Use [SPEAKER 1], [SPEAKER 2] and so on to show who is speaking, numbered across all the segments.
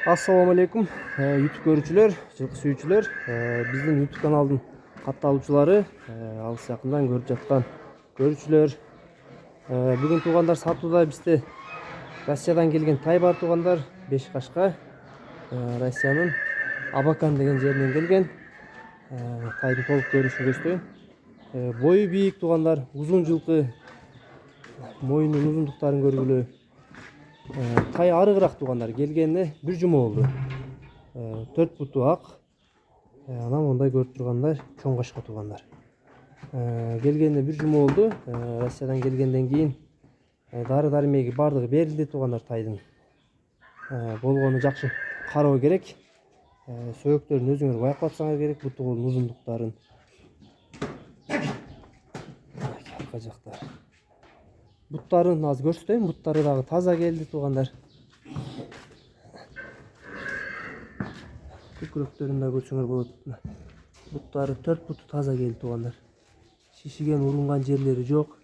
[SPEAKER 1] Assalamu alaikum YouTube görүүчүлөр, жылкы сүйүүчүлөр. Биздин YouTube каналдын катталуучулары, алыс жакындан көрүп жаткан көрүүчүлөр. Бүгүн туугандар сатууда бизде Россиядан келген тай бар туугандар. 5 кашка Россиянын Абакан деген жеринен келген. Тайдын толук көрүнүшүн көздөйм. Бою бийик туугандар, узун жылкы, моюнун узундуктарын көргүлө. Тай арыгыраак туугандар, келгенине 1 жума болду. 4 буту ак. Анан мондай көрүп тургандай чоң кашка туугандар. Келгенине 1 жума болду. Россиядан келгенден кийин дары дармеги бардыгы берилди туугандар тайдын. Болгону жакшы кароо керек. Сөөктөрүн өзүңөр байкап атсаңар керек, бутунун узундуктарын. Арка жактар. Буттарын аз көрсөтөйм. Буттары дагы таза келди туугандар. Көкүрөктөрүн да көрсөңөр болот. Буттары 4 буту таза келди туугандар. Шишиген, урунган жерлери жок.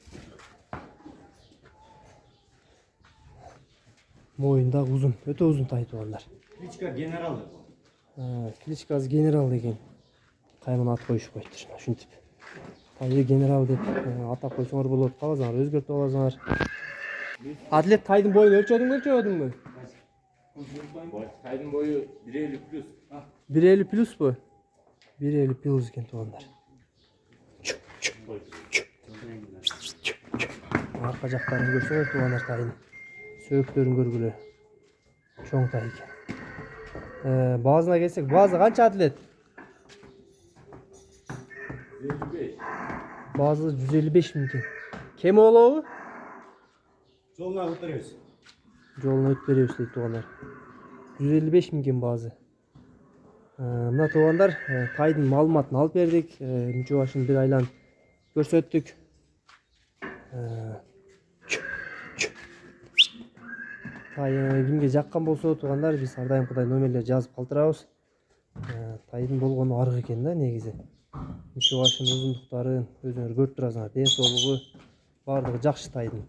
[SPEAKER 1] Моюн дагы узун, өтө узун тай туугандар.
[SPEAKER 2] Кличка генерал.
[SPEAKER 1] Кличкасы генерал деген. Кайман ат коюшуп койду. Ушинтип. Тайы генерал деп атап койсоңор болот. Каласаңар өзгөртүп аласыңар. Атлет тайдын боюн өлчөдүңбү?
[SPEAKER 2] Тайдын бою 1.50 плюс.
[SPEAKER 1] 1.50 плюс бу? 1.50 плюс экен туугандар. Арка жактарын көрсөңөр туугандар тайдын. Сөөктөрүн көргүлө. Чоң тай экен. Баазына келсек, баазы канча атлет?
[SPEAKER 2] 155.
[SPEAKER 1] Баазы 155 миң экен. Кем болобу?
[SPEAKER 2] Жолуна өтөрөбүз.
[SPEAKER 1] Жолуна өтүп беребиз дейт туугандар. 155 миң экен баазы. Мына туугандар, тайдын маалыматын алып бердик. Мүчө башын бир айланып көрсөттүк. Тай кимге жаккан болсо туугандар, биз ар дайымкыдай номерлер жазып калтырабыз. Тайдын болгону арык экен да негизи. Мүчө башынын узундуктарын өзүңөр көрүп турасыңар. Ден соолугу бардыгы жакшы тайдын.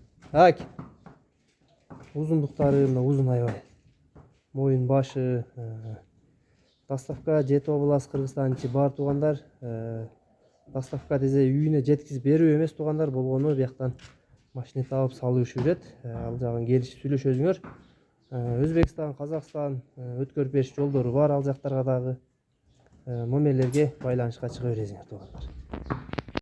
[SPEAKER 1] Узундуктары мына узун аябай. Моюн башы, доставка жетип облас Кыргызстан ичи бар туугандар. Доставка десе үйүнө жеткизип берүү эмес туугандар, болгону бияктан машина табып салышы жүрөт. Ал жагын келишип сүйлөшөсүңөр. Өзбекстан, Казакстан өткөрүп бериш жолдору бар ал жактарга дагы. Номерлерге байланышка чыга бересиңер туугандар.